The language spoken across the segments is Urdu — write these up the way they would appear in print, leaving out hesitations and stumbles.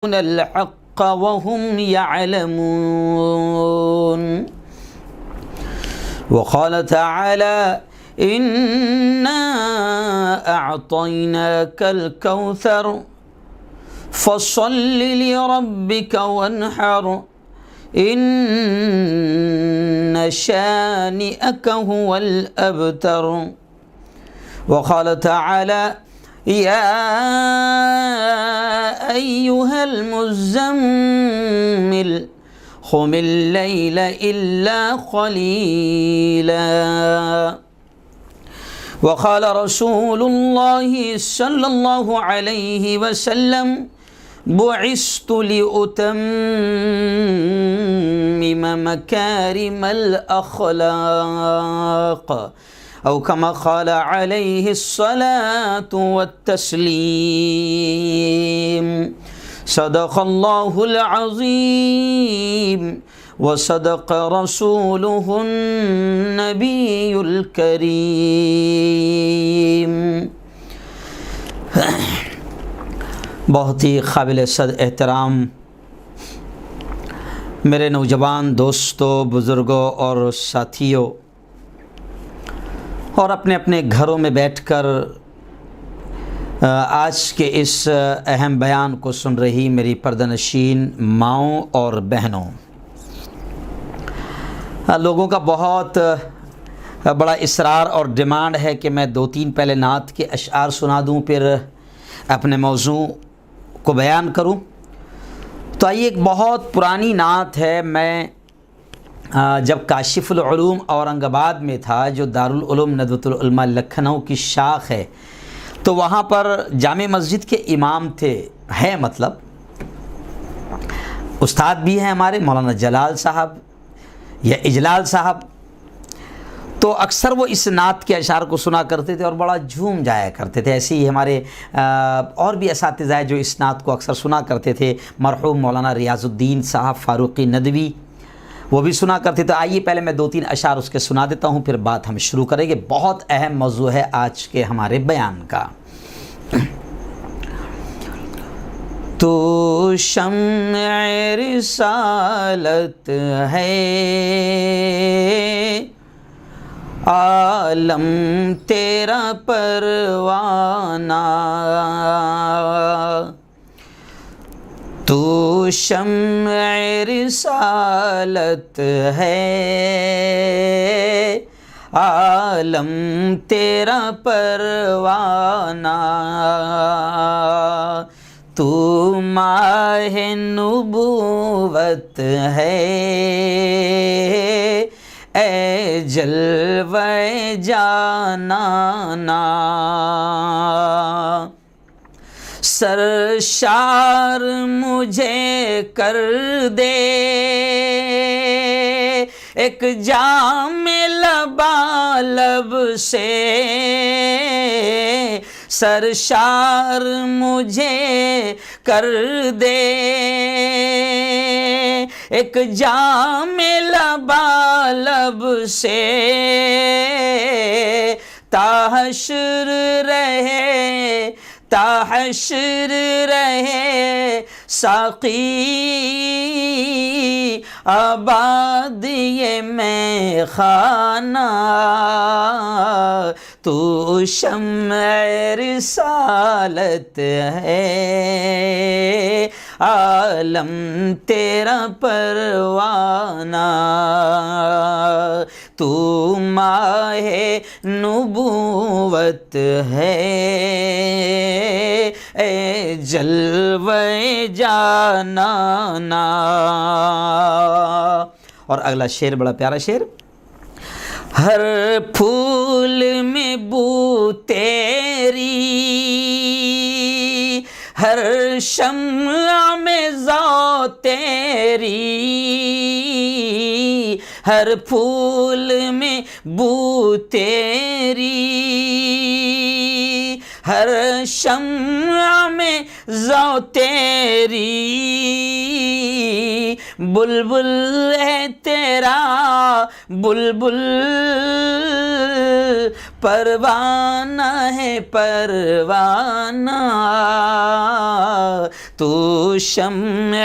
الحق وهم يعلمون. وقال تعالى: إنا أعطيناك الكوثر فصل لربك وانحر إن شانئك هو الأبتر. وقال تعالى: يا أيها المزمل قم الليل إلا قليلا. وقال رسول الله صلى الله عليه وسلم: بعثت لأتمم مكارم الأخلاق، أو كما قال عليه الصلاة والتسليم. صدق الله العظيم وصدق رسوله النبي الكريم. بہت ہی قابل صد احترام میرے نوجوان دوستوں، بزرگوں اور ساتھیوں، اور اپنے اپنے گھروں میں بیٹھ کر آج کے اس اہم بیان کو سن رہی میری پردہ نشین ماؤں اور بہنوں، لوگوں کا بہت بڑا اصرار اور ڈیمانڈ ہے کہ میں 2-3 پہلے نعت کے اشعار سنا دوں، پھر اپنے موضوع کو بیان کروں. تو آئیے، ایک بہت پرانی نعت ہے. میں جب کاشف العلوم اورنگ آباد میں تھا، جو دارالعلوم ندوۃ العلماء لکھنؤ کی شاخ ہے، تو وہاں پر جامع مسجد کے امام تھے، مطلب استاد بھی ہیں ہمارے، مولانا جلال صاحب یا اجلال صاحب. تو اکثر وہ اس نعت کے اشعار کو سنا کرتے تھے اور بڑا جھوم جایا کرتے تھے. ایسے ہی ہمارے اور بھی اساتذہ جو اس نعت کو اکثر سنا کرتے تھے، مرحوم مولانا ریاض الدین صاحب فاروقی ندوی، وہ بھی سنا کرتے تھے. آئیے پہلے میں 2-3 اشعار اس کے سنا دیتا ہوں، پھر بات ہم شروع کریں گے. بہت اہم موضوع ہے آج کے ہمارے بیان کا. تو شمع رسالت ہے، عالم تیرا پروانہ، تو شمع رسالت ہے، عالم تیرا پروانہ، تو ماہ نبوت ہے، اے جلوہ جانانا، سرشار مجھے کر دے ایک جام لبالب سے، سرشار مجھے کر دے ایک جام لبالب سے، تا حشر رہے، تا حشر رہے ساقی آباد یہ میں خانہ، تو شمع رسالت ہے، عالم تیرا پروانہ، تو ماہ نبوت ہے، اے جلوہ جانانا. اور اگلا شعر بڑا پیارا شعر. ہر پھول میں بو تیری، ہر شمع میں ذو تیری، ہر پھول میں بو تیری، ہر شمع میں ذو تیری، بلبل ہے تیرا بلبل پروانہ ہے پروانہ، تو شمع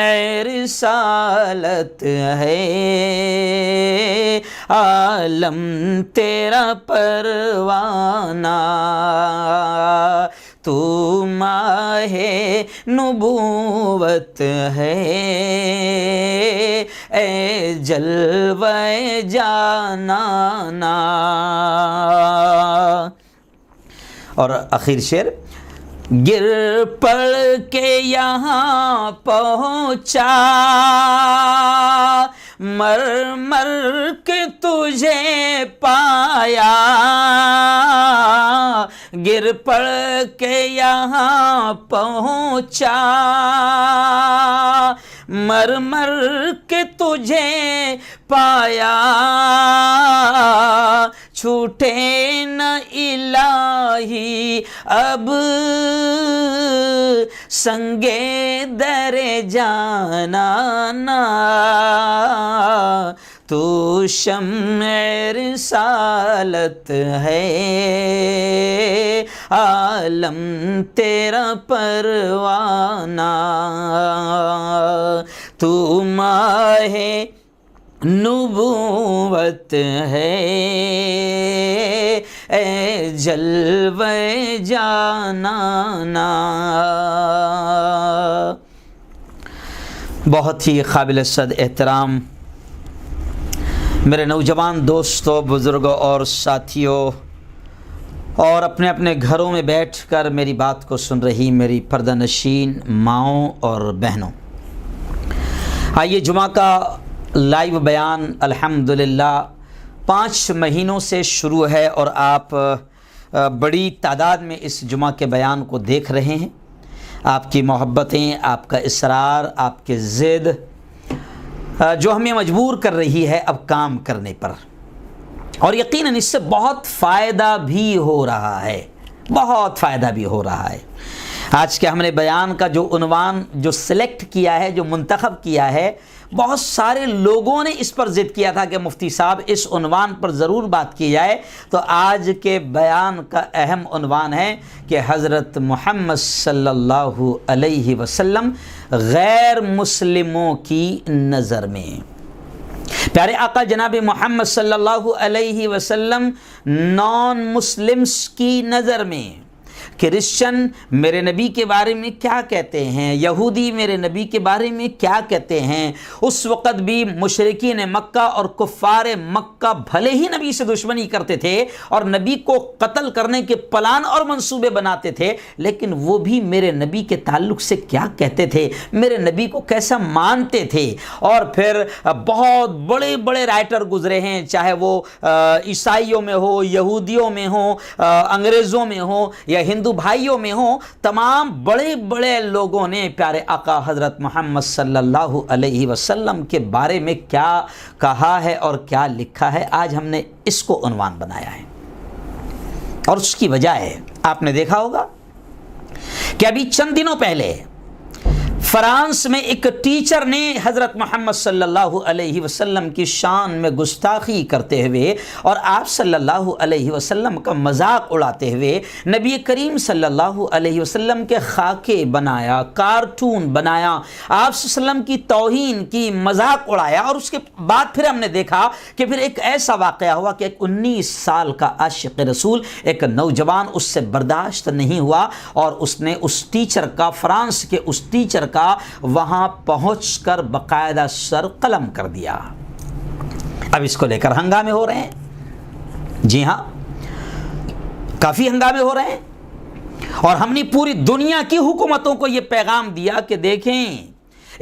رسالت ہے، عالم تیرا پروانہ، تو ماہ نبوت ہے، اے جلوہ جانانا۔ اور آخر شعر، گر پڑ کے یہاں پہنچا، مر مر کے تجھے پایا، گر پڑ کے یہاں پہنچا، مر مر کے تجھے پایا، چھوٹے نہ الہی اب سنگے در جانانا، تو شمع رسالت ہے، عالم تیرا پروانہ، تو ماہ نبوت ہے، اے جلوہ جانانا۔ بہت ہی قابل صد احترام میرے نوجوان دوستوں، بزرگوں اور ساتھیوں، اور اپنے اپنے گھروں میں بیٹھ کر میری بات کو سن رہی میری پردہ نشین ماؤں اور بہنوں، آئیے جمعہ کا لائیو بیان الحمدللہ 5 مہینوں سے شروع ہے، اور آپ بڑی تعداد میں اس جمعہ کے بیان کو دیکھ رہے ہیں۔ آپ کی محبتیں، آپ کا اصرار، آپ کے ضد جو ہمیں مجبور کر رہی ہے اب کام کرنے پر، اور یقیناً اس سے بہت فائدہ بھی ہو رہا ہے، بہت فائدہ بھی ہو رہا ہے۔ آج کے ہم نے بیان کا جو عنوان جو سلیکٹ کیا ہے، جو منتخب کیا ہے، بہت سارے لوگوں نے اس پر ضد کیا تھا کہ مفتی صاحب اس عنوان پر ضرور بات کی جائے، تو آج کے بیان کا اہم عنوان ہے کہ حضرت محمد صلی اللہ علیہ وسلم غیر مسلموں کی نظر میں، پیارے آقا جناب محمد صلی اللہ علیہ وسلم نان مسلمز کی نظر میں، کرسچن میرے نبی کے بارے میں کیا کہتے ہیں، یہودی میرے نبی کے بارے میں کیا کہتے ہیں۔ اس وقت بھی مشرکین مکہ اور کفار مکہ بھلے ہی نبی سے دشمنی کرتے تھے اور نبی کو قتل کرنے کے پلان اور منصوبے بناتے تھے، لیکن وہ بھی میرے نبی کے تعلق سے کیا کہتے تھے، میرے نبی کو کیسا مانتے تھے۔ اور پھر بہت بڑے بڑے رائٹر گزرے ہیں، چاہے وہ عیسائیوں میں ہو، یہودیوں میں ہو، انگریزوں میں ہو یا ہندو بھائیوں میں ہوں، تمام بڑے بڑے لوگوں نے پیارے آقا حضرت محمد صلی اللہ علیہ وسلم کے بارے میں کیا کہا ہے اور کیا لکھا ہے، آج ہم نے اس کو عنوان بنایا ہے۔ اور اس کی وجہ ہے، آپ نے دیکھا ہوگا کہ ابھی چند دنوں پہلے فرانس میں ایک ٹیچر نے حضرت محمد صلی اللہ علیہ وسلم کی شان میں گستاخی کرتے ہوئے اور آپ صلی اللہ علیہ وسلم کا مذاق اڑاتے ہوئے نبی کریم صلی اللہ علیہ وسلم کے خاکے بنایا، کارٹون بنایا، آپ صلی اللہ علیہ وسلم کی توہین کی، مذاق اڑایا۔ اور اس کے بعد پھر ہم نے دیکھا کہ پھر ایک ایسا واقعہ ہوا کہ ایک 19 سال کا عاشق رسول، ایک نوجوان، اس سے برداشت نہیں ہوا اور اس نے اس ٹیچر کا، فرانس کے اس ٹیچر کا وہاں پہنچ کر باقاعدہ سر قلم کر دیا۔ اب اس کو لے کر ہنگامے ہو رہے ہیں، جی ہاں کافی ہنگامے ہو رہے ہیں، اور ہم نے پوری دنیا کی حکومتوں کو یہ پیغام دیا کہ دیکھیں،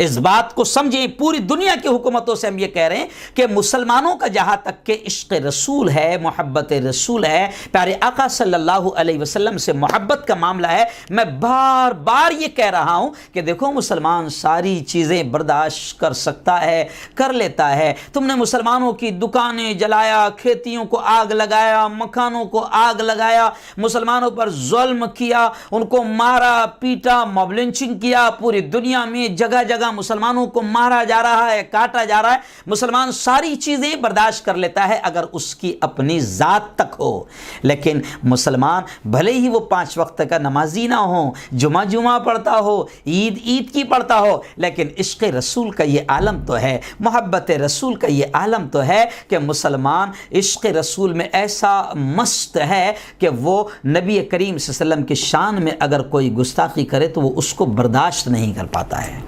اس بات کو سمجھیں، پوری دنیا کی حکومتوں سے ہم یہ کہہ رہے ہیں کہ مسلمانوں کا جہاں تک کہ عشق رسول ہے، محبت رسول ہے، پیارے آقا صلی اللہ علیہ وسلم سے محبت کا معاملہ ہے، میں بار بار یہ کہہ رہا ہوں کہ دیکھو مسلمان ساری چیزیں برداشت کر سکتا ہے، کر لیتا ہے۔ تم نے مسلمانوں کی دکانیں جلایا، کھیتیوں کو آگ لگایا، مکانوں کو آگ لگایا، مسلمانوں پر ظلم کیا، ان کو مارا پیٹا، موب لنچنگ کیا، پوری دنیا میں جگہ جگہ جگہ مسلمانوں کو مارا جا رہا ہے، کاٹا جا رہا ہے، مسلمان ساری چیزیں برداشت کر لیتا ہے اگر اس کی اپنی ذات تک ہو۔ لیکن مسلمان بھلے ہی وہ 5 وقت کا نمازی نہ ہو، جمعہ پڑھتا ہو، عید کی پڑھتا ہو، لیکن عشق رسول کا یہ عالم تو ہے، محبت رسول کا یہ عالم تو ہے کہ مسلمان عشق رسول میں ایسا مست ہے کہ وہ نبی کریم صلی اللہ علیہ وسلم کی شان میں اگر کوئی گستاخی کرے تو وہ اس کو برداشت نہیں کر پاتا ہے۔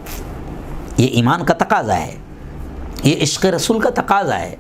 یہ ایمان کا تقاضا ہے، یہ عشق رسول کا تقاضا ہے۔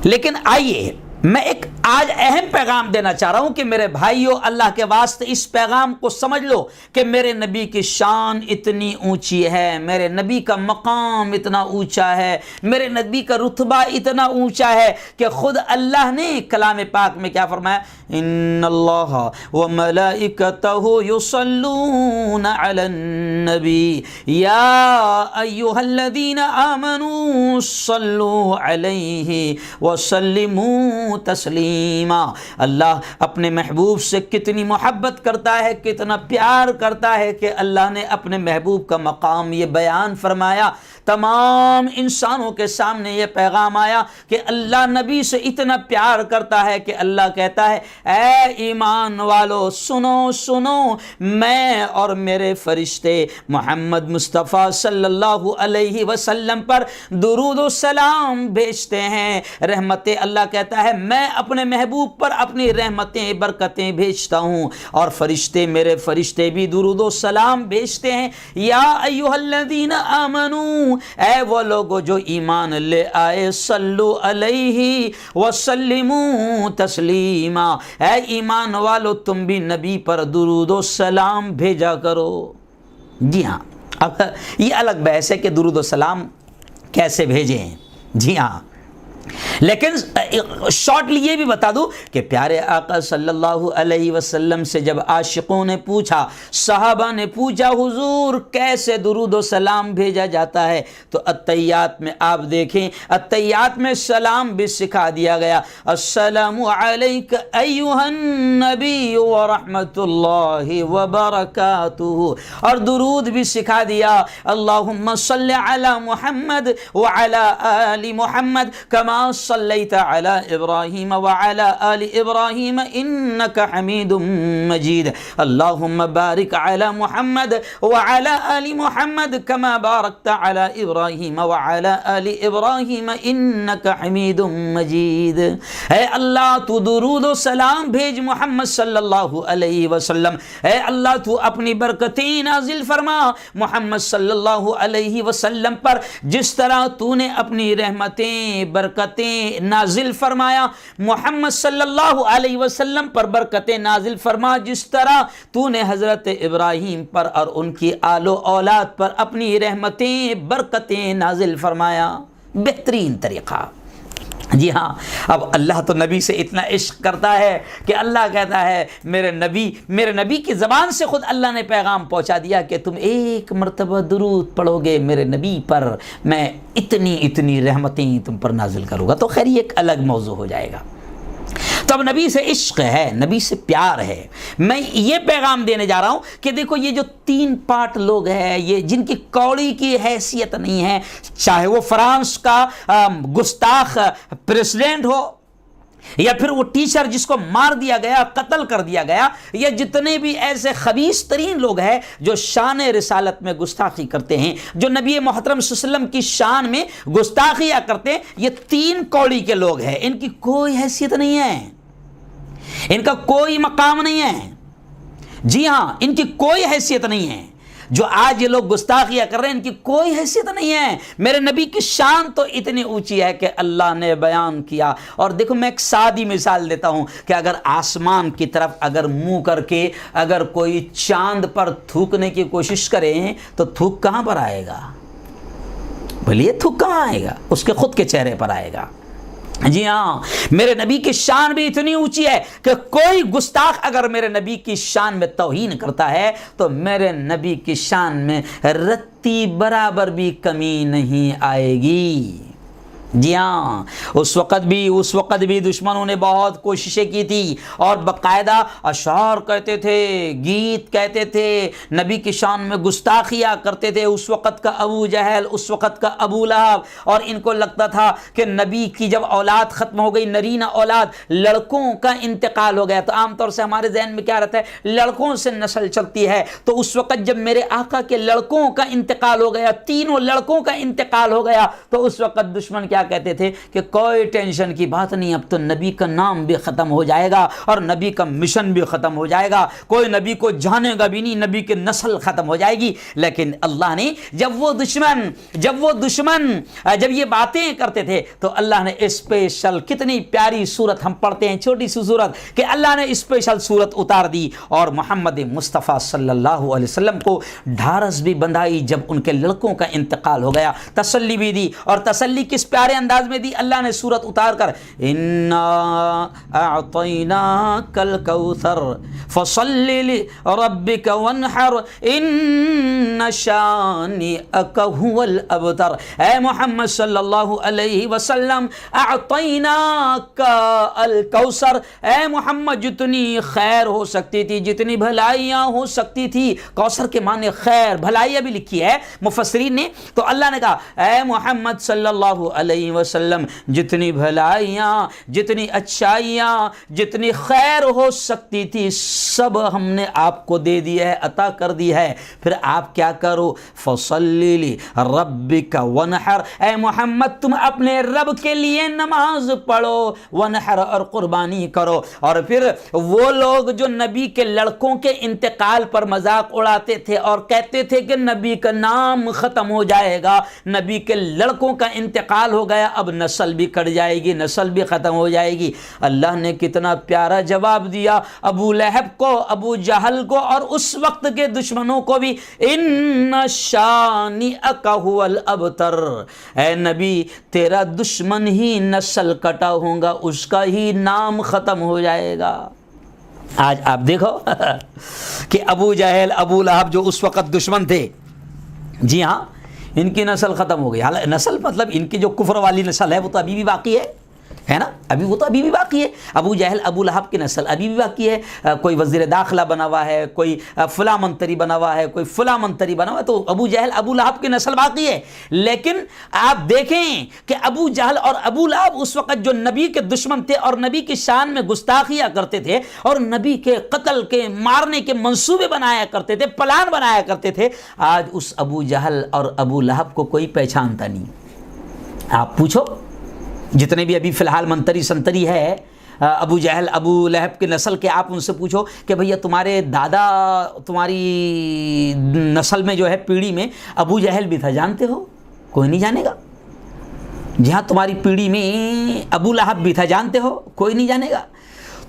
لیکن آئیے میں ایک آج اہم پیغام دینا چاہ رہا ہوں کہ میرے بھائیوں، اللہ کے واسطے اس پیغام کو سمجھ لو کہ میرے نبی کی شان اتنی اونچی ہے، میرے نبی کا مقام اتنا اونچا ہے، میرے نبی کا رتبہ اتنا اونچا ہے کہ خود اللہ نے کلام پاک میں کیا فرمایا؟ ان اللہ وملائکتہ یصلون علی النبی یا ایھا الذین آمنوا صلوا علیہ وسلموا تسلیما۔ اللہ اپنے محبوب سے کتنی محبت کرتا ہے، کتنا پیار کرتا ہے کہ اللہ نے اپنے محبوب کا مقام یہ بیان فرمایا، تمام انسانوں کے سامنے یہ پیغام آیا کہ اللہ نبی سے اتنا پیار کرتا ہے کہ اللہ کہتا ہے اے ایمان والو سنو سنو، میں اور میرے فرشتے محمد مصطفیٰ صلی اللہ علیہ وسلم پر درود و سلام بھیجتے ہیں، رحمتیں، اللہ کہتا ہے میں اپنے محبوب پر اپنی رحمتیں برکتیں بھیجتا ہوں، اور فرشتے میرے فرشتے بھی درود و سلام بھیجتے ہیں۔ یا ایھا الذین آمنو، اے وہ لوگو جو ایمان لے آئے، صلو علیہ وسلموا تسلیما، اے ایمان والو تم بھی نبی پر درود و سلام بھیجا کرو۔ جی ہاں، اب یہ الگ بحث ہے کہ درود و سلام کیسے بھیجیں، جی ہاں، لیکن شارٹلی یہ بھی بتا دوں کہ پیارے آقا صلی اللہ علیہ وسلم سے جب عاشقوں نے پوچھا، صحابہ نے پوچھا حضور کیسے درود و سلام بھیجا جاتا ہے، تو التحیات میں آپ دیکھیں، التحیات میں سلام بھی سکھا دیا گیا، السلام علیک ایھا النبی ورحمۃ اللہ وبرکاتہ، اور درود بھی سکھا دیا، اللہم صلی علی محمد وعلی آل محمد کما صلیت علی ابراہیم وعلی آل ابراہیم انک حمید مجید، اللہم بارک علی محمد وعلی آل محمد کما بارکت علی ابراہیم وعلی آل ابراہیم انک حمید مجید۔ اے اللہ تو درود و سلام بھیج محمد صلی اللہ علیہ وسلم، اے اللہ تو اپنی برکتیں نازل فرما محمد صلی اللہ علیہ وسلم پر، جس طرح تو نے اپنی رحمتیں برکتیں نازل فرمایا محمد صلی اللہ علیہ وسلم پر، برکتیں نازل فرما جس طرح تو نے حضرت ابراہیم پر اور ان کی آل و اولاد پر اپنی رحمتیں برکتیں نازل فرمایا۔ بہترین طریقہ۔ جی ہاں، اب اللہ تو نبی سے اتنا عشق کرتا ہے کہ اللہ کہتا ہے میرے نبی کی زبان سے خود اللہ نے پیغام پہنچا دیا کہ تم ایک مرتبہ درود پڑھو گے میرے نبی پر، میں اتنی رحمتیں تم پر نازل کروں گا۔ تو خیر یہ ایک الگ موضوع ہو جائے گا۔ تو اب نبی سے عشق ہے، نبی سے پیار ہے۔ میں یہ پیغام دینے جا رہا ہوں کہ دیکھو یہ جو 3 پارٹ لوگ ہیں، یہ جن کی کوڑی کی حیثیت نہیں ہے، چاہے وہ فرانس کا گستاخ پریزیڈنٹ ہو، یا پھر وہ ٹیچر جس کو مار دیا گیا، قتل کر دیا گیا، یا جتنے بھی ایسے خبیث ترین لوگ ہیں جو شان رسالت میں گستاخی کرتے ہیں، جو نبی محترم صلی اللہ علیہ وسلم کی شان میں گستاخیاں کرتے ہیں، یہ 3 کوڑی کے لوگ ہیں، ان کی کوئی حیثیت نہیں ہے، ان کا کوئی مقام نہیں ہے۔ جی ہاں، ان کی کوئی حیثیت نہیں ہے۔ جو آج یہ لوگ گستاخیاں کر رہے ہیں ان کی کوئی حیثیت نہیں ہے۔ میرے نبی کی شان تو اتنی اونچی ہے کہ اللہ نے بیان کیا۔ اور دیکھو میں ایک سادی مثال دیتا ہوں کہ اگر آسمان کی طرف اگر منہ کر کے اگر کوئی چاند پر تھوکنے کی کوشش کریں تو تھوک کہاں پر آئے گا؟ بولیے تھوک کہاں آئے گا؟ اس کے خود کے چہرے پر آئے گا۔ جی ہاں، میرے نبی کی شان بھی اتنی اونچی ہے کہ کوئی گستاخ اگر میرے نبی کی شان میں توہین کرتا ہے تو میرے نبی کی شان میں رتی برابر بھی کمی نہیں آئے گی۔ جی ہاں، اس وقت بھی دشمنوں نے بہت کوششیں کی تھی اور باقاعدہ اشعار کہتے تھے، گیت کہتے تھے، نبی کی شان میں گستاخیاں کرتے تھے۔ اس وقت کا ابو جہل، اس وقت کا ابو لہب، اور ان کو لگتا تھا کہ نبی کی جب اولاد ختم ہو گئی، نرینہ اولاد، لڑکوں کا انتقال ہو گیا، تو عام طور سے ہمارے ذہن میں کیا رہتا ہے، لڑکوں سے نسل چلتی ہے۔ تو اس وقت جب میرے آقا کے لڑکوں کا انتقال ہو گیا، تینوں لڑکوں کا انتقال ہو گیا، تو اس وقت دشمن کیا کہتے تھے کہ کوئی ٹینشن کی بات نہیں، اب تو نبی کا نام بھی ختم ہو جائے گا اور نبی کا مشن بھی ختم ہو جائے گا، کوئی نبی کو جانے گا بھی نہیں، نبی کی نسل ختم ہو جائے گی۔ لیکن اللہ نے جب وہ دشمن جب یہ باتیں کرتے تھے تو اللہ نے اسپیشل، کتنی پیاری صورت ہم پڑھتے ہیں، چھوٹی سی صورت، کہ اللہ نے اسپیشل صورت اتار دی اور محمد مصطفیٰ صلی اللہ علیہ وسلم کو ڈھارس بھی بندھائی جب ان کے لڑکوں کا انتقال ہو گیا، تسلی بھی دی، اور تسلی کس پیارے انداز میں دی، اللہ نے سورت اتار کر انا اعطیناک الکوثر فصل لربک وانحر ان شانئک هو الابتر، اے محمد صلی اللہ علیہ وسلم، اعطیناک الکوثر، اے محمد جتنی خیر ہو سکتی تھی، جتنی بھلائیاں ہو سکتی تھی، کوثر کے معنی خیر بھلائیاں بھی لکھی ہے مفسرین نے، تو اللہ نے کہا اے محمد صلی اللہ علیہ وسلم، جتنی بھلائیاں، جتنی اچھائیاں، جتنی خیر ہو سکتی تھی، سب ہم نے آپ کو دے دی ہے، عطا کر دی ہے۔ پھر آپ کیا کرو، فصلی لربک وانحر، اے محمد تم اپنے رب کے لیے نماز پڑھو، وانحر اور قربانی کرو۔ اور پھر وہ لوگ جو نبی کے لڑکوں کے انتقال پر مذاق اڑاتے تھے اور کہتے تھے کہ نبی کا نام ختم ہو جائے گا، نبی کے لڑکوں کا انتقال ہو گیا، اب نسل بھی کٹ جائے گی، نسل بھی ختم ہو جائے گی، اللہ نے کتنا پیارا جواب دیا ابو لہب کو، ابو جہل کو، اور اس وقت کے دشمنوں کو بھی، ان شانئک هو الابتر، اے نبی تیرا دشمن ہی نسل کٹا ہوگا، اس کا ہی نام ختم ہو جائے گا۔ آج آپ دیکھو کہ ابو جہل، ابو لہب جو اس وقت دشمن تھے، جی ہاں ان کی نسل ختم ہو گئی، حالانکہ نسل مطلب ان کی جو کفر والی نسل ہے وہ تو ابھی بھی باقی ہے نا، وہ تو ابھی بھی باقی ہے، ابو جہل ابو لہب کی نسل ابھی بھی باقی ہے، کوئی وزیر داخلہ بنا ہوا ہے، کوئی فلاں منتری بنا ہوا ہے، کوئی فلاں منتری بنا ہوا ہے، تو ابو جہل ابو لہب کی نسل باقی ہے۔ لیکن آپ دیکھیں کہ ابو جہل اور ابو لہب اس وقت جو نبی کے دشمن تھے اور نبی کی شان میں گستاخیاں کرتے تھے اور نبی کے قتل کے، مارنے کے منصوبے بنایا کرتے تھے، پلان بنایا کرتے تھے، آج اس ابو جہل اور ابو لہب کو کوئی پہچانتا نہیں۔ آپ پوچھو جتنے بھی ابھی فی الحال منتری سنتری ہے ابو جہل ابو لہب کی نسل کے، آپ ان سے پوچھو کہ بھیا تمہارے دادا، تمہاری نسل میں جو ہے پیڑھی میں ابو جہل بھی تھا، جانتے ہو؟ کوئی نہیں جانے گا۔ جہاں تمہاری پیڑھی میں ابو لہب بھی تھا، جانتے ہو؟ کوئی نہیں جانے گا۔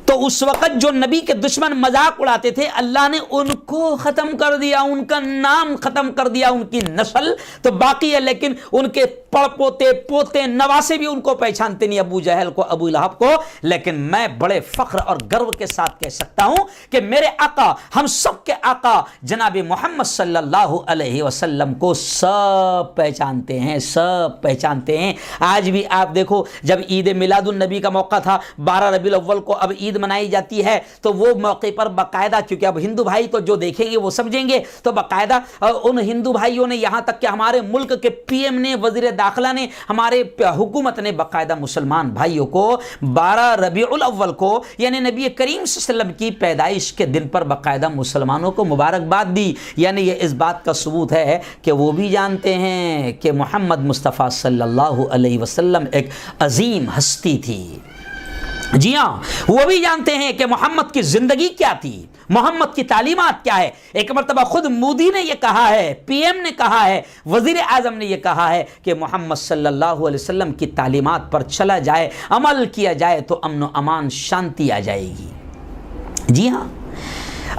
تو اس وقت جو نبی کے دشمن مذاق اڑاتے تھے، اللہ نے ان کو ختم کر دیا، ان کا نام ختم کر دیا، ان کی نسل تو باقی ہے لیکن ان کے پڑ پوتے، پوتے، نواسے بھی ان کو پہچانتے نہیں، ابو جہل کو، ابو لہب کو۔ لیکن میں بڑے فخر اور گرو کے ساتھ کہہ سکتا ہوں کہ میرے آقا، ہم سب کے آقا جناب محمد صلی اللہ علیہ وسلم کو سب پہچانتے ہیں، سب پہچانتے ہیں۔ آج بھی آپ دیکھو، جب عید میلاد النبی کا موقع تھا 12 ربیع الاول کو، اب عید منائی جاتی ہے، تو وہ موقع پر باقاعدہ، کیونکہ اب ہندو بھائی تو جو دیکھیں گے وہ سمجھیں گے، تو باقاعدہ ان ہندو بھائیوں نے، یہاں تک کہ ہمارے ملک کے پی ایم نے، وزیر داخلہ نے، ہمارے حکومت نے باقاعدہ مسلمان بھائیوں کو 12 ربیع الاول کو، یعنی نبی کریم صلی اللہ علیہ وسلم کی پیدائش کے دن پر باقاعدہ مسلمانوں کو مبارکباد دی۔ یعنی یہ اس بات کا ثبوت ہے کہ وہ بھی جانتے ہیں کہ محمد مصطفیٰ صلی اللہ علیہ وسلم ایک عظیم ہستی تھی۔ جی ہاں، وہ بھی جانتے ہیں کہ محمد کی زندگی کیا تھی، محمد کی تعلیمات کیا ہے۔ ایک مرتبہ خود مودی نے یہ کہا ہے، پی ایم نے کہا ہے، وزیر اعظم نے یہ کہا ہے کہ محمد صلی اللہ علیہ وسلم کی تعلیمات پر چلا جائے، عمل کیا جائے تو امن و امان، شانتی آ جائے گی۔ جی ہاں،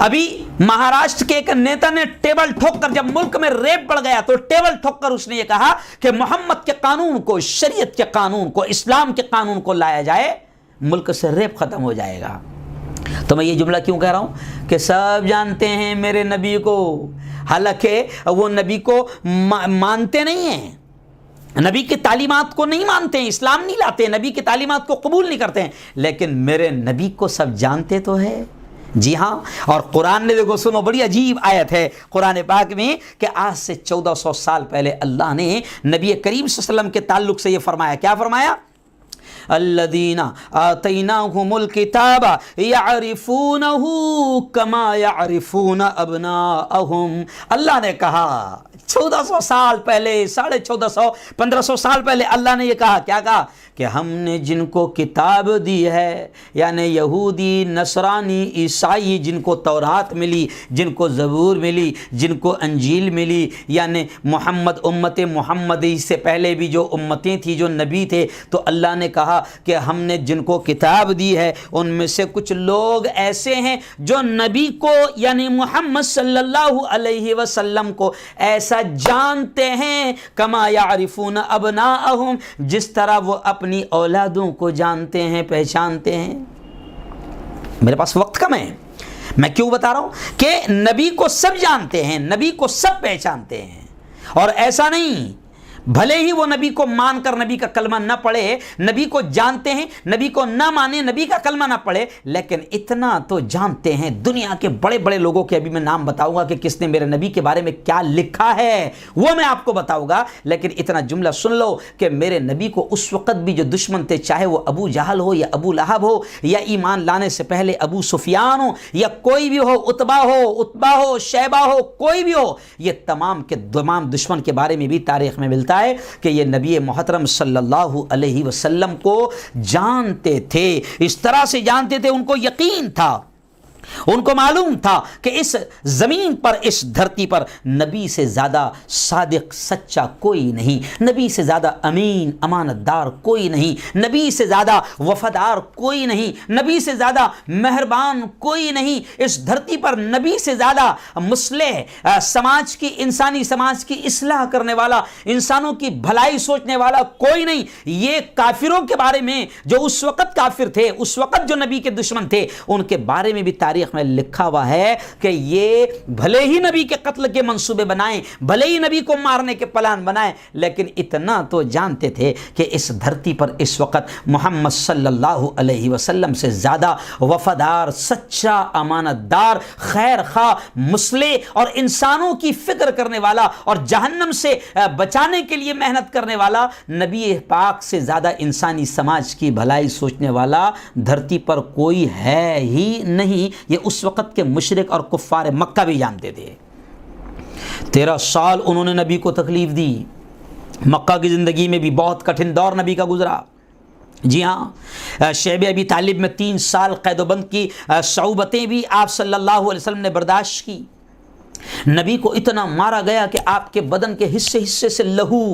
ابھی مہاراشٹر کے ایک نیتا نے ٹیبل ٹھوک کر، جب ملک میں ریپ بڑھ گیا تو ٹیبل ٹھوک کر اس نے یہ کہا کہ محمد کے قانون کو، شریعت کے قانون کو، اسلام کے قانون کو لایا جائے، ملک سے ریپ ختم ہو جائے گا۔ تو میں یہ جملہ کیوں کہہ رہا ہوں کہ سب جانتے ہیں میرے نبی کو، حالانکہ وہ نبی کو مانتے نہیں ہیں، نبی کی تعلیمات کو نہیں مانتے ہیں، اسلام نہیں لاتے ہیں، نبی کی تعلیمات کو قبول نہیں کرتے ہیں، لیکن میرے نبی کو سب جانتے تو ہے۔ جی ہاں، اور قرآن نے دیکھو سنو، بڑی عجیب آیت ہے قرآن پاک میں کہ آج سے 1400 سال پہلے اللہ نے نبی کریم صلی اللہ علیہ وسلم کے تعلق سے یہ فرمایا، کیا فرمایا؟ الذین آتیناہم الکتاب یعرفونہ کما یعرفون ابناءہم۔ اللہ نے کہا 1400 سال پہلے، 1450 1500 سال پہلے اللہ نے یہ کہا، کیا کہا؟ کہ ہم نے جن کو کتاب دی ہے، یعنی یہودی، نصرانی، عیسائی، جن کو تورات ملی، جن کو زبور ملی، جن کو انجیل ملی، یعنی محمد، امت محمدی سے پہلے بھی جو امتیں تھیں، جو نبی تھے، تو اللہ نے کہا کہ ہم نے جن کو کتاب دی ہے ان میں سے کچھ لوگ ایسے ہیں جو نبی کو یعنی محمد صلی اللہ علیہ وسلم کو ایسا جانتے ہیں، کما یعرفون ابناءہم، جس طرح وہ اپنی اولادوں کو جانتے ہیں، پہچانتے ہیں۔ میرے پاس وقت کم ہے، میں کیوں بتا رہا ہوں کہ نبی کو سب جانتے ہیں، نبی کو سب پہچانتے ہیں، اور ایسا نہیں بھلے ہی وہ نبی کو مان کر نبی کا کلمہ نہ پڑھے، نبی کو جانتے ہیں، نبی کو نہ مانے، نبی کا کلمہ نہ پڑھے، لیکن اتنا تو جانتے ہیں، دنیا کے بڑے بڑے لوگوں کے ابھی میں نام بتاؤں گا کہ کس نے میرے نبی کے بارے میں کیا لکھا ہے، وہ میں آپ کو بتاؤں گا، لیکن اتنا جملہ سن لو کہ میرے نبی کو اس وقت بھی جو دشمن تھے، چاہے وہ ابو جہل ہو یا ابو لہب ہو یا ایمان لانے سے پہلے ابو سفیان ہو یا کوئی بھی ہو، عتبہ ہو، شیبہ ہو، کوئی بھی ہو، یہ تمام کے تمام دشمن کے بارے میں بھی تاریخ میں ملتا ہے کہ یہ نبی محترم صلی اللہ علیہ وسلم کو جانتے تھے، اس طرح سے جانتے تھے، ان کو یقین تھا، ان کو معلوم تھا کہ اس زمین پر، اس دھرتی پر نبی سے زیادہ صادق سچا کوئی نہیں، نبی سے زیادہ امین امانت دار کوئی نہیں، نبی سے زیادہ وفادار کوئی نہیں، نبی سے زیادہ مہربان کوئی نہیں، اس دھرتی پر نبی سے زیادہ مصلح سماج کی، انسانی سماج کی اصلاح کرنے والا، انسانوں کی بھلائی سوچنے والا کوئی نہیں۔ یہ کافروں کے بارے میں جو اس وقت کافر تھے، اس وقت جو نبی کے دشمن تھے، ان کے بارے میں بھی تاریخ میں لکھا ہوا ہے کہ یہ بھلے ہی نبی کے قتل کے منصوبے بنائیں، بھلے ہی نبی کو مارنے کے پلان بنائیں، لیکن اتنا تو جانتے تھے کہ اس دھرتی پر اس وقت محمد صلی اللہ علیہ وسلم سے زیادہ وفادار، سچا، امانت دار، خیر خواہ، مصلح اور انسانوں کی فکر کرنے والا اور جہنم سے بچانے کے لیے محنت کرنے والا، نبی پاک سے زیادہ انسانی سماج کی بھلائی سوچنے والا دھرتی پر کوئی ہے ہی نہیں۔ یہ اس وقت کے مشرک اور کفار مکہ بھی جانتے تھے۔ 13 سال انہوں نے نبی کو تکلیف دی، مکہ کی زندگی میں بھی بہت کٹھن دور نبی کا گزرا۔ جی ہاں، شیب ابی طالب میں 3 سال قید و بند کی صعوبتیں بھی آپ صلی اللہ علیہ وسلم نے برداشت کی۔ نبی کو اتنا مارا گیا کہ آپ کے بدن کے حصے حصے سے لہو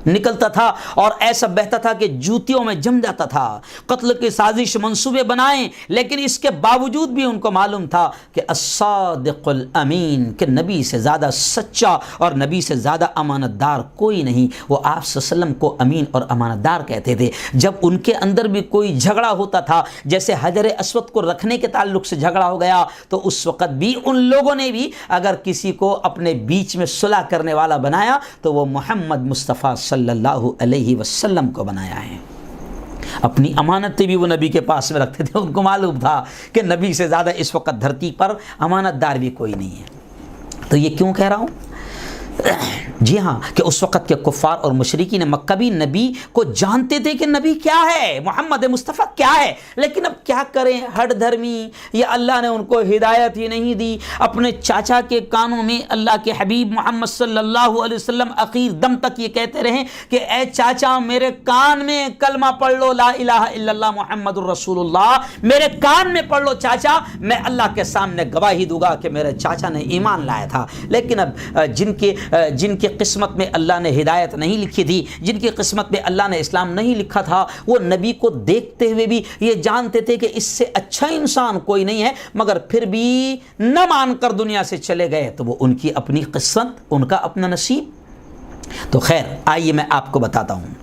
نکلتا تھا اور ایسا بہتا تھا کہ جوتیوں میں جم جاتا تھا۔ قتل کی سازش منصوبے بنائیں، لیکن اس کے باوجود بھی ان کو معلوم تھا کہ الصادق الامین، کہ نبی سے زیادہ سچا اور نبی سے زیادہ امانت دار کوئی نہیں۔ وہ آپ صلی اللہ علیہ وسلم کو امین اور امانت دار کہتے تھے۔ جب ان کے اندر بھی کوئی جھگڑا ہوتا تھا، جیسے حجر اسود کو رکھنے کے تعلق سے جھگڑا ہو گیا، تو اس وقت بھی ان لوگوں نے بھی اگر کسی کو اپنے بیچ میں صلح کرنے والا بنایا تو وہ محمد مصطفیٰ صلی اللہ علیہ وسلم کو بنایا ہے۔ اپنی امانتیں بھی وہ نبی کے پاس میں رکھتے تھے، ان کو معلوم تھا کہ نبی سے زیادہ اس وقت دھرتی پر امانت دار بھی کوئی نہیں ہے۔ تو یہ کیوں کہہ رہا ہوں؟ جی ہاں، کہ اس وقت کے کفار اور مشرکین مکہ بھی نبی کو جانتے تھے کہ نبی کیا ہے، محمد مصطفیٰ کیا ہے، لیکن اب کیا کریں، ہٹ دھرمی، یا اللہ نے ان کو ہدایت ہی نہیں دی۔ اپنے چاچا کے کانوں میں اللہ کے حبیب محمد صلی اللہ علیہ وسلم اخیر دم تک یہ کہتے رہے کہ اے چاچا میرے کان میں کلمہ پڑھ لو، لا الہ الا اللہ محمد الرسول اللہ، میرے کان میں پڑھ لو چاچا، میں اللہ کے سامنے گواہی دوں گا کہ میرے چاچا نے ایمان لایا تھا۔ لیکن اب جن کی قسمت میں اللہ نے ہدایت نہیں لکھی تھی، جن کی قسمت میں اللہ نے اسلام نہیں لکھا تھا، وہ نبی کو دیکھتے ہوئے بھی یہ جانتے تھے کہ اس سے اچھا انسان کوئی نہیں ہے، مگر پھر بھی نہ مان کر دنیا سے چلے گئے، تو وہ ان کی اپنی قسمت، ان کا اپنا نصیب۔ تو خیر، آئیے میں آپ کو بتاتا ہوں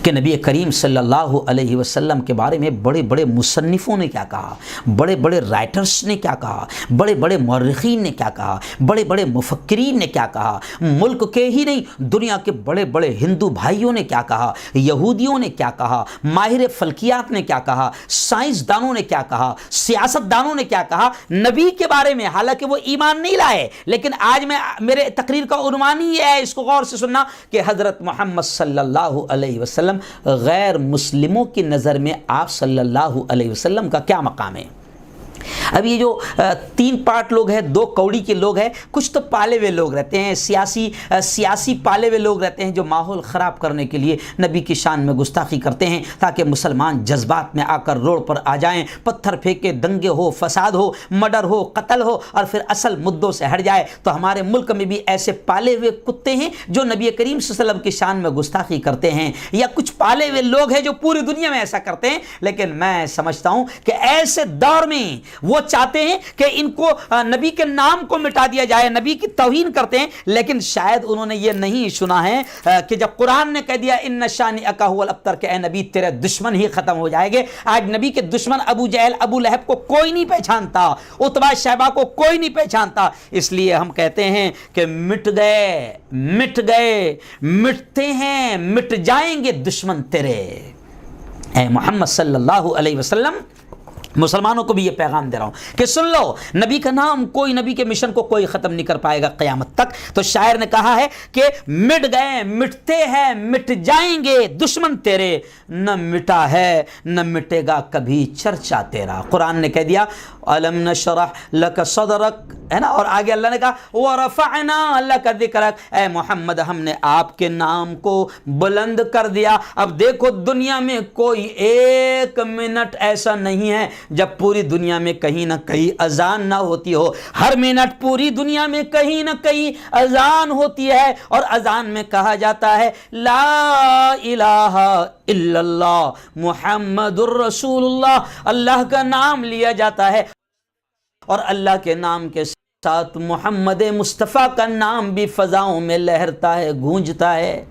کہ نبی کریم صلی اللہ علیہ وسلم کے بارے میں بڑے بڑے مصنفوں نے کیا کہا، بڑے بڑے رائٹرز نے کیا کہا، بڑے بڑے مورخین نے کیا کہا، بڑے بڑے مفکرین نے کیا کہا، ملک کے ہی نہیں دنیا کے بڑے بڑے ہندو بھائیوں نے کیا کہا، یہودیوں نے کیا کہا، ماہر فلکیات نے کیا کہا، سائنسدانوں نے کیا کہا، سیاست دانوں نے کیا کہا نبی کے بارے میں، حالانکہ وہ ایمان نہیں لائے، لیکن آج میں میرے تقریر کا عنوان ہی یہ ہے، اس کو غور سے سننا، کہ حضرت محمد صلی اللہ علیہ وسلم غیر مسلموں کی نظر میں آپ صلی اللہ علیہ وسلم کا کیا مقام ہے۔ اب یہ جو 3 پارٹ لوگ ہیں، 2 کوڑی کے لوگ ہیں، کچھ تو پالے ہوئے لوگ رہتے ہیں، سیاسی پالے ہوئے لوگ رہتے ہیں جو ماحول خراب کرنے کے لیے نبی کی شان میں گستاخی کرتے ہیں تاکہ مسلمان جذبات میں آ کر روڈ پر آ جائیں، پتھر پھینکے، دنگے ہو، فساد ہو، مرڈر ہو، قتل ہو، اور پھر اصل مدوں سے ہٹ جائے۔ تو ہمارے ملک میں بھی ایسے پالے ہوئے کتے ہیں جو نبی کریم صلی اللہ علیہ وسلم کی شان میں گستاخی کرتے ہیں، یا کچھ پالے ہوئے لوگ ہیں جو پوری دنیا میں ایسا کرتے ہیں۔ لیکن میں سمجھتا ہوں کہ ایسے دور میں وہ چاہتے ہیں کہ ان کو نبی کے نام کو مٹا دیا جائے، نبی کی توہین کرتے ہیں، لیکن شاید انہوں نے یہ نہیں سنا ہے کہ جب قرآن نے کہہ دیا ان شانئک ھو الابتر، کہ اے نبی تیرے دشمن ہی ختم ہو جائے گے۔ آج نبی کے دشمن ابو جہل، ابو لہب کو کوئی نہیں پہچانتا، عتبہ شیبہ کو کوئی نہیں پہچانتا، اس لیے ہم کہتے ہیں کہ مٹ گئے، مٹتے ہیں، مٹ جائیں گے دشمن تیرے۔ اے محمد صلی اللہ علیہ وسلم، مسلمانوں کو بھی یہ پیغام دے رہا ہوں کہ سن لو، نبی کا نام کوئی، نبی کے مشن کو کوئی ختم نہیں کر پائے گا قیامت تک۔ تو شاعر نے کہا ہے کہ مٹ گئے، مٹتے ہیں، مٹ جائیں گے دشمن تیرے، نہ مٹا ہے نہ مٹے گا کبھی چرچا تیرا۔ قرآن نے کہہ دیا الم نشرح لک صدرک، ہے نا، اور آگے اللہ نے کہا ورفعنا لک ذکرک، اے محمد ہم نے آپ کے نام کو بلند کر دیا۔ اب دیکھو دنیا میں کوئی ایک منٹ ایسا نہیں ہے جب پوری دنیا میں کہیں نہ کہیں اذان نہ ہوتی ہو، ہر منٹ پوری دنیا میں کہیں نہ کہیں اذان ہوتی ہے، اور اذان میں کہا جاتا ہے لا الہ الا اللہ محمد الرسول اللہ، اللہ کا نام لیا جاتا ہے، اور اللہ کے نام کے ساتھ محمد مصطفیٰ کا نام بھی فضاؤں میں لہرتا ہے، گونجتا ہے۔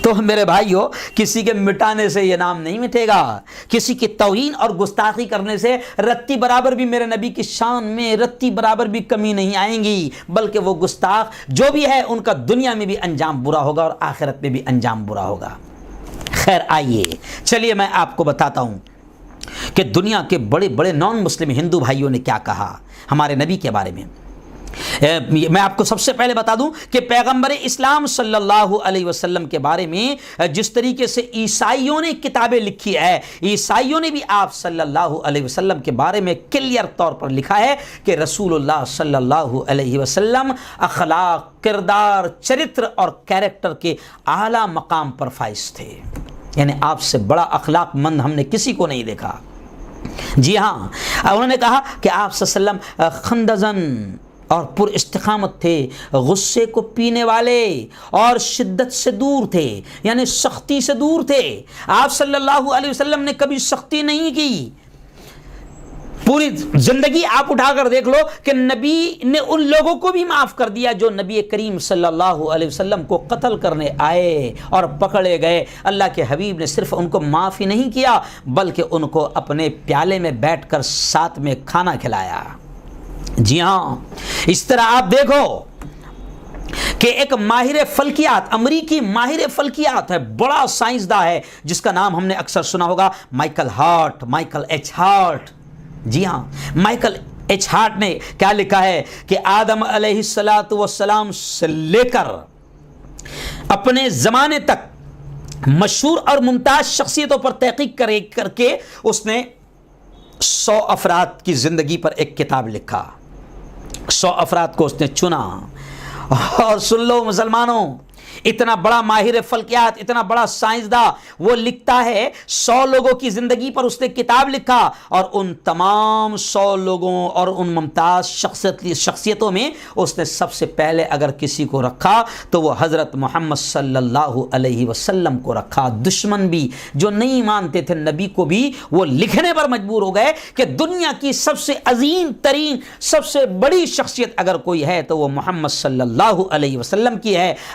تو میرے بھائیو، کسی کے مٹانے سے یہ نام نہیں مٹے گا، کسی کی توہین اور گستاخی کرنے سے رتی برابر بھی میرے نبی کی شان میں رتی برابر بھی کمی نہیں آئیں گی، بلکہ وہ گستاخ جو بھی ہے ان کا دنیا میں بھی انجام برا ہوگا اور آخرت میں بھی انجام برا ہوگا۔ خیر آئیے چلیے میں آپ کو بتاتا ہوں کہ دنیا کے بڑے بڑے نان مسلم ہندو بھائیوں نے کیا کہا ہمارے نبی کے بارے میں۔ میں آپ کو سب سے پہلے بتا دوں کہ پیغمبر اسلام صلی اللہ علیہ وسلم کے بارے میں جس طریقے سے عیسائیوں نے کتابیں لکھی ہے، عیسائیوں نے بھی آپ صلی اللہ علیہ وسلم کے بارے میں کلیئر طور پر لکھا ہے کہ رسول اللہ صلی اللہ علیہ وسلم اخلاق، کردار، چرتر اور کیریکٹر کے اعلیٰ مقام پر فائز تھے، یعنی آپ سے بڑا اخلاق مند ہم نے کسی کو نہیں دیکھا۔ جی ہاں، انہوں نے کہا کہ آپ صلی اللہ علیہ وسلم خندزن اور پر استقامت تھے، غصے کو پینے والے اور شدت سے دور تھے، یعنی سختی سے دور تھے۔ آپ صلی اللہ علیہ وسلم نے کبھی سختی نہیں کی۔ پوری زندگی آپ اٹھا کر دیکھ لو کہ نبی نے ان لوگوں کو بھی معاف کر دیا جو نبی کریم صلی اللہ علیہ وسلم کو قتل کرنے آئے اور پکڑے گئے۔ اللہ کے حبیب نے صرف ان کو معاف ہی نہیں کیا بلکہ ان کو اپنے پیالے میں بیٹھ کر ساتھ میں کھانا کھلایا۔ جی ہاں، اس طرح آپ دیکھو کہ ایک ماہر فلکیات، امریکی ماہر فلکیات ہے، بڑا سائنسداں ہے جس کا نام ہم نے اکثر سنا ہوگا، مائیکل ایچ ہارٹ۔ جی ہاں، مائیکل ایچ ہارٹ نے کیا لکھا ہے کہ آدم علیہ السلام سے لے کر اپنے زمانے تک مشہور اور ممتاز شخصیتوں پر تحقیق کر کے اس نے 100 افراد کی زندگی پر ایک کتاب لکھا۔ 100 افراد کو اس نے چنا، اور سن لو مسلمانوں، اتنا بڑا ماہر فلکیات، اتنا بڑا سائنسداں، وہ لکھتا ہے 100 لوگوں کی زندگی پر اس نے کتاب لکھا، اور ان تمام 100 لوگوں اور ان ممتاز شخصیتوں میں اس نے سب سے پہلے اگر کسی کو رکھا تو وہ حضرت محمد صلی اللہ علیہ وسلم کو رکھا۔ دشمن بھی جو نہیں مانتے تھے نبی کو بھی وہ لکھنے پر مجبور ہو گئے کہ دنیا کی سب سے عظیم ترین، سب سے بڑی شخصیت اگر کوئی ہے تو وہ محمد صلی اللہ علیہ وسلم کی ہے۔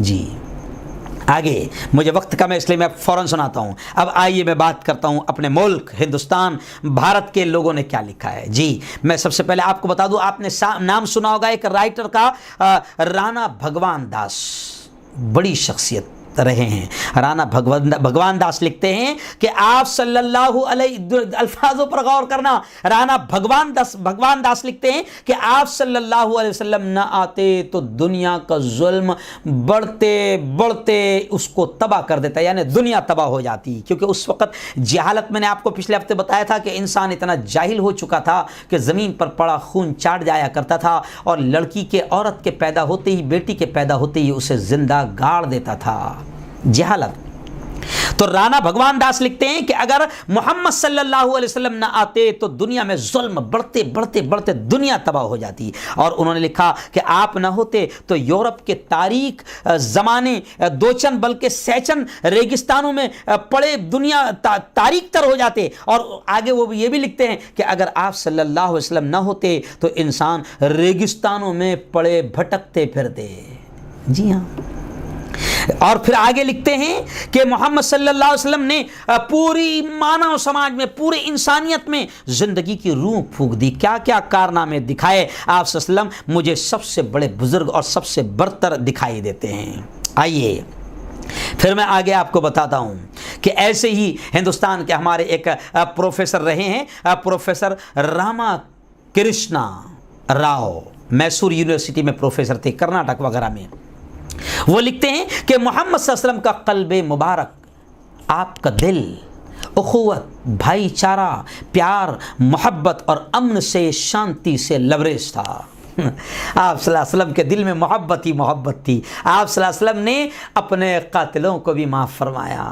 جی آگے مجھے وقت کم ہے اس لیے میں فوراً سناتا ہوں. اب آئیے میں بات کرتا ہوں اپنے ملک ہندوستان بھارت کے لوگوں نے کیا لکھا ہے. جی میں سب سے پہلے آپ کو بتا دوں, آپ نے نام سنا ہوگا ایک رائٹر کا, رانا بھگوان داس, بڑی شخصیت رہے ہیں. رانا بھگوان داس لکھتے ہیں کہ آپ صلی اللہ علیہ, الفاظوں پر غور کرنا, رانا بھگوان داس لکھتے ہیں کہ آپ صلی اللہ علیہ وسلم نہ آتے تو دنیا کا ظلم بڑھتے بڑھتے اس کو تباہ کر دیتا, یعنی دنیا تباہ ہو جاتی. کیونکہ اس وقت جہالت, میں نے آپ کو پچھلے ہفتے بتایا تھا کہ انسان اتنا جاہل ہو چکا تھا کہ زمین پر پڑا خون چاٹ جایا کرتا تھا, اور لڑکی کے, عورت کے پیدا ہوتے ہی, بیٹی کے پیدا ہوتے ہی اسے زندہ گاڑ دیتا تھا. جہالت. تو رانا بھگوان داس لکھتے ہیں کہ اگر محمد صلی اللہ علیہ وسلم نہ آتے تو دنیا میں ظلم بڑھتے بڑھتے بڑھتے دنیا تباہ ہو جاتی. اور انہوں نے لکھا کہ آپ نہ ہوتے تو یورپ کے تاریک زمانے دو چند بلکہ سیچن ریگستانوں میں پڑے دنیا تاریک تر ہو جاتے. اور آگے وہ یہ بھی لکھتے ہیں کہ اگر آپ صلی اللہ علیہ وسلم نہ ہوتے تو انسان ریگستانوں میں پڑے بھٹکتے پھرتے. جی ہاں. اور پھر آگے لکھتے ہیں کہ محمد صلی اللہ علیہ وسلم نے پوری مانو سماج میں, پورے انسانیت میں زندگی کی روح پھونک دی. کیا کیا کارنامے دکھائے آپ صلی اللہ علیہ وسلم, مجھے سب سے بڑے بزرگ اور سب سے برتر دکھائی دیتے ہیں. آئیے پھر میں آگے آپ کو بتاتا ہوں کہ ایسے ہی ہندوستان کے ہمارے ایک پروفیسر رہے ہیں, پروفیسر راما کرشنا راؤ, میسور یونیورسٹی میں پروفیسر تھے, کرناٹک وغیرہ میں. وہ لکھتے ہیں کہ محمد صلی اللہ علیہ وسلم کا قلب مبارک, آپ کا دل اخوت, بھائی چارہ, پیار, محبت اور امن سے, شانتی سے لبریز تھا. آپ صلی اللہ علیہ وسلم کے دل میں محبت ہی محبت تھی. آپ صلی اللہ علیہ وسلم نے اپنے قاتلوں کو بھی معاف فرمایا.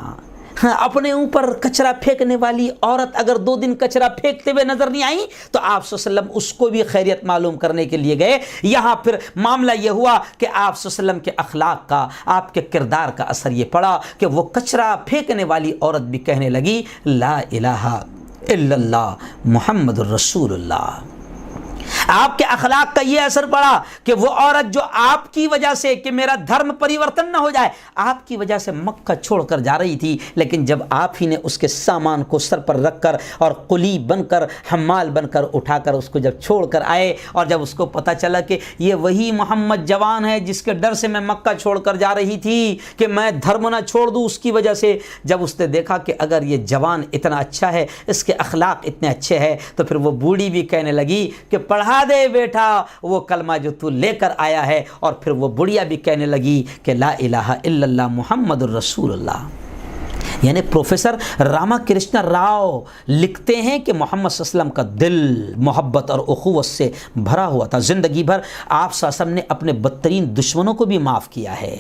اپنے اوپر کچرا پھینکنے والی عورت اگر 2 دن کچرا پھینکتے ہوئے نظر نہیں آئی تو آپ صلی اللہ علیہ وسلم اس کو بھی خیریت معلوم کرنے کے لیے گئے. یہاں پھر معاملہ یہ ہوا کہ آپ صلی اللہ علیہ وسلم کے اخلاق کا, آپ کے کردار کا اثر یہ پڑا کہ وہ کچرا پھینکنے والی عورت بھی کہنے لگی لا الہ الا اللہ محمد الرسول اللہ. آپ کے اخلاق کا یہ اثر پڑا کہ وہ عورت جو آپ کی وجہ سے, کہ میرا دھرم پریورتن نہ ہو جائے, آپ کی وجہ سے مکہ چھوڑ کر جا رہی تھی, لیکن جب آپ ہی نے اس کے سامان کو سر پر رکھ کر اور قلی بن کر, حمال بن کر اٹھا کر اس کو جب چھوڑ کر آئے, اور جب اس کو پتہ چلا کہ یہ وہی محمد جوان ہے جس کے ڈر سے میں مکہ چھوڑ کر جا رہی تھی کہ میں دھرم نہ چھوڑ دوں اس کی وجہ سے, جب اس نے دیکھا کہ اگر یہ جوان اتنا اچھا ہے, اس کے اخلاق اتنے اچھے ہیں, تو پھر وہ بوڑھی بھی کہنے لگی کہ پڑھا دے بیٹا وہ کلمہ جو تو لے کر آیا ہے. اور پھر وہ بڑھیا بھی کہنے لگی کہ لا الہ الا اللہ محمد الرسول اللہ. یعنی پروفیسر راما کرشنا راؤ لکھتے ہیں کہ محمد صلی اللہ علیہ وسلم کا دل محبت اور اخوت سے بھرا ہوا تھا. زندگی بھر آپ صلی اللہ علیہ وسلم نے اپنے بدترین دشمنوں کو بھی معاف کیا ہے.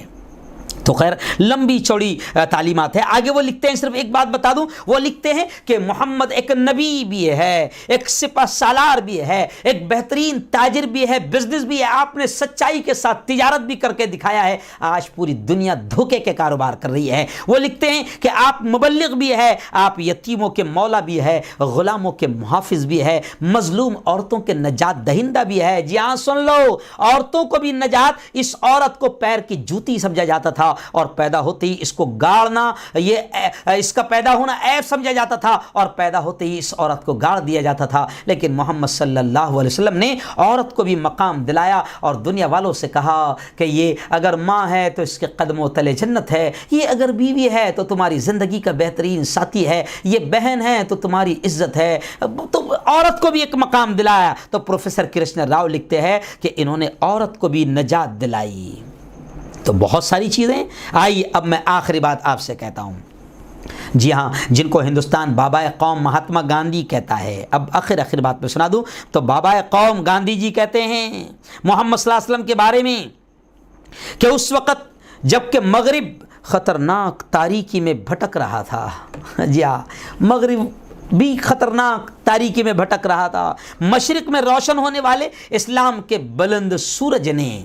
تو خیر لمبی چوڑی تعلیمات ہے. آگے وہ لکھتے ہیں, صرف ایک بات بتا دوں, وہ لکھتے ہیں کہ محمد ایک نبی بھی ہے, ایک سپہ سالار بھی ہے, ایک بہترین تاجر بھی ہے, بزنس بھی ہے. آپ نے سچائی کے ساتھ تجارت بھی کر کے دکھایا ہے. آج پوری دنیا دھوکے کے کاروبار کر رہی ہے. وہ لکھتے ہیں کہ آپ مبلغ بھی ہے, آپ یتیموں کے مولا بھی ہے, غلاموں کے محافظ بھی ہے, مظلوم عورتوں کے نجات دہندہ بھی ہے. جی ہاں سن لو, عورتوں کو بھی نجات, اس عورت کو پیر کی جوتی سمجھا جاتا تھا, اور پیدا ہوتے ہی اس کو گاڑنا, یہ اس کا پیدا ہونا عیب سمجھا جاتا تھا, اور پیدا ہوتے ہی اس عورت کو گاڑ دیا جاتا تھا. لیکن محمد صلی اللہ علیہ وسلم نے عورت کو بھی مقام دلایا, اور دنیا والوں سے کہا کہ یہ اگر ماں ہے تو اس کے قدموں تلے جنت ہے, یہ اگر بیوی ہے تو تمہاری زندگی کا بہترین ساتھی ہے, یہ بہن ہے تو تمہاری عزت ہے. تو عورت کو بھی ایک مقام دلایا. تو پروفیسر کرشنا راؤ لکھتے ہیں کہ انہوں نے عورت کو بھی نجات دلائی. تو بہت ساری چیزیں. آئیے اب میں آخری بات آپ سے کہتا ہوں. جی ہاں, جن کو ہندوستان بابا قوم مہاتما گاندھی کہتا ہے, اب آخر بات میں سنا دوں تو بابا قوم گاندھی جی کہتے ہیں محمد صلی اللہ علیہ وسلم کے بارے میں کہ اس وقت جب کہ مغرب خطرناک تاریکی میں بھٹک رہا تھا, جی ہاں مغرب بھی خطرناک تاریکی میں بھٹک رہا تھا, مشرق میں روشن ہونے والے اسلام کے بلند سورج نے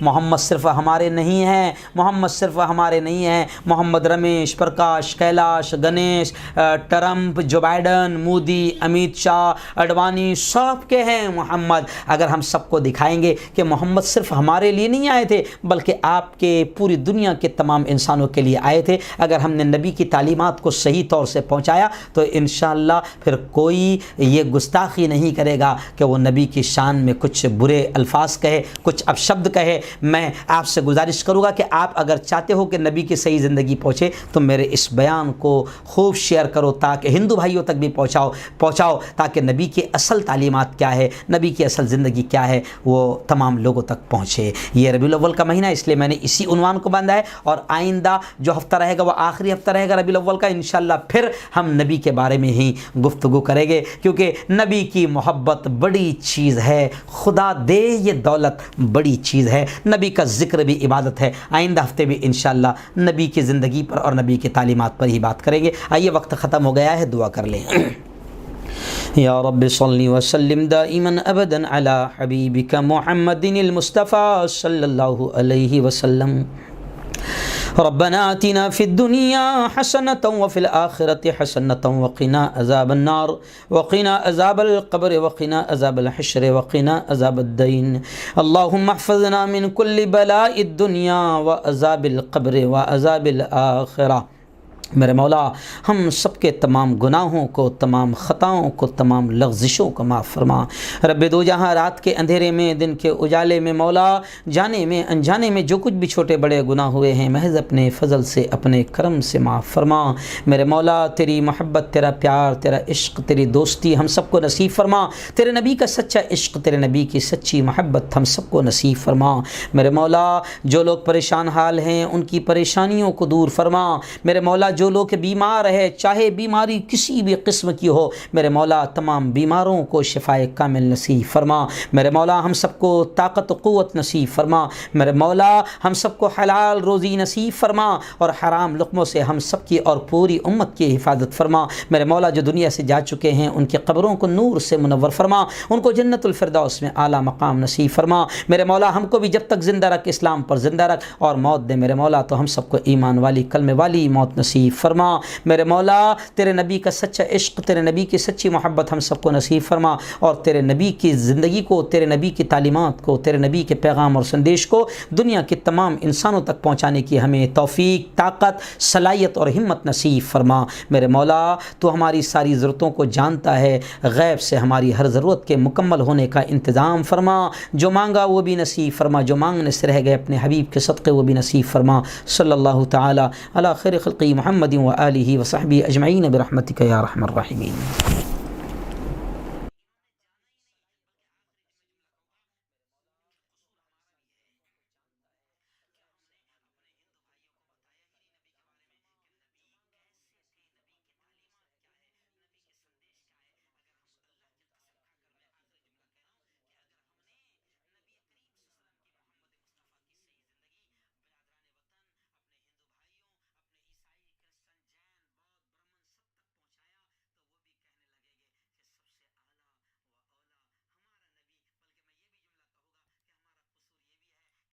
محمد صرف ہمارے نہیں ہیں, محمد صرف ہمارے نہیں ہیں, Muhammad Ramesh, Prakash, Kailash, Ganesh, Trump, Joe Biden, Modi, Amit Shah, Advani, سب کے ہیں محمد. اگر ہم سب کو دکھائیں گے کہ محمد صرف ہمارے لیے نہیں آئے تھے بلکہ آپ کے پوری دنیا کے تمام انسانوں کے لیے آئے تھے, اگر ہم نے نبی کی تعلیمات کو صحیح طور سے پہنچایا تو انشاءاللہ پھر کوئی یہ گستاخی نہیں کرے گا کہ وہ نبی کی شان میں کچھ برے الفاظ کہے, کچھ اپشبد کہے. میں آپ سے گزارش کروں گا کہ آپ اگر چاہتے ہو کہ نبی کی صحیح زندگی پہنچے تو میرے اس بیان کو خوب شیئر کرو تاکہ ہندو بھائیوں تک بھی پہنچاؤ تاکہ نبی کی اصل تعلیمات کیا ہے, نبی کی اصل زندگی کیا ہے, وہ تمام لوگوں تک پہنچے. یہ ربیع الاول کا مہینہ, اس لیے میں نے اسی عنوان کو باندھا ہے, اور آئندہ جو ہفتہ رہے گا وہ آخری ہفتہ رہے گا ربیع الاول کا. انشاءاللہ پھر ہم نبی کے بارے میں ہی گفتگو کریں گے, کیونکہ نبی کی محبت بڑی چیز ہے, خدا دے یہ دولت بڑی چیز ہے. نبی کا ذکر بھی عبادت ہے. آئندہ ہفتے بھی انشاءاللہ نبی کی زندگی پر اور نبی کی تعلیمات پر ہی بات کریں گے. آئیے, وقت ختم ہو گیا ہے, دعا کر لیں. یا رب صلی وسلم دائما ابدا علی حبیبک محمد المصطفى صلی اللہ علیہ وسلم. ربنا آتنا في الدنيا حسنة وفي الآخرة حسنة وقنا عذاب النار وقنا عذاب القبر وقنا عذاب الحشر وقنا عذاب الدين. اللهم احفظنا من كل بلاء الدنيا وعذاب القبر وعذاب الآخرة. میرے مولا ہم سب کے تمام گناہوں کو, تمام خطاؤں کو, تمام لغزشوں کو معاف فرما. رب دو جہاں رات کے اندھیرے میں دن کے اجالے میں مولا جانے میں انجانے میں جو کچھ بھی چھوٹے بڑے گناہ ہوئے ہیں محض اپنے فضل سے اپنے کرم سے معاف فرما. میرے مولا تیری محبت, تیرا پیار, تیرا عشق, تیری دوستی ہم سب کو نصیب فرما. تیرے نبی کا سچا عشق, تیرے نبی کی سچی محبت ہم سب کو نصیب فرما. میرے مولا جو لوگ پریشان حال ہیں ان کی پریشانیوں کو دور فرما. میرے مولا جو لوگ بیمار ہے, چاہے بیماری کسی بھی قسم کی ہو, میرے مولا تمام بیماروں کو شفائے کامل نصیب فرما. میرے مولا ہم سب کو طاقت و قوت نصیب فرما. میرے مولا ہم سب کو حلال روزی نصیب فرما اور حرام لقموں سے ہم سب کی اور پوری امت کی حفاظت فرما. میرے مولا جو دنیا سے جا چکے ہیں ان کی قبروں کو نور سے منور فرما, ان کو جنت الفردوس میں اعلیٰ مقام نصیب فرما. میرے مولا ہم کو بھی جب تک زندہ رکھ, اسلام پر زندہ رکھ, اور موت دے میرے مولا تو ہم سب کو ایمان والی کلمے والی موت نصیب فرما. میرے مولا تیرے نبی کا سچا عشق, تیرے نبی کی سچی محبت ہم سب کو نصیب فرما, اور تیرے نبی کی زندگی کو, تیرے نبی کی تعلیمات کو, تیرے نبی کے پیغام اور سندیش کو دنیا کے تمام انسانوں تک پہنچانے کی ہمیں توفیق, طاقت, صلاحیت اور ہمت نصیب فرما. میرے مولا تو ہماری ساری ضرورتوں کو جانتا ہے, غیب سے ہماری ہر ضرورت کے مکمل ہونے کا انتظام فرما. جو مانگا وہ بھی نصیب فرما, جو مانگنے سے رہ گئے اپنے حبیب کے صدقے وہ بھی نصیب فرما. صلی اللہ تعالی علی خیر خلقی محمد و آلہ و صحبہ اجمعین برحمتک یا ارحم الراحمین.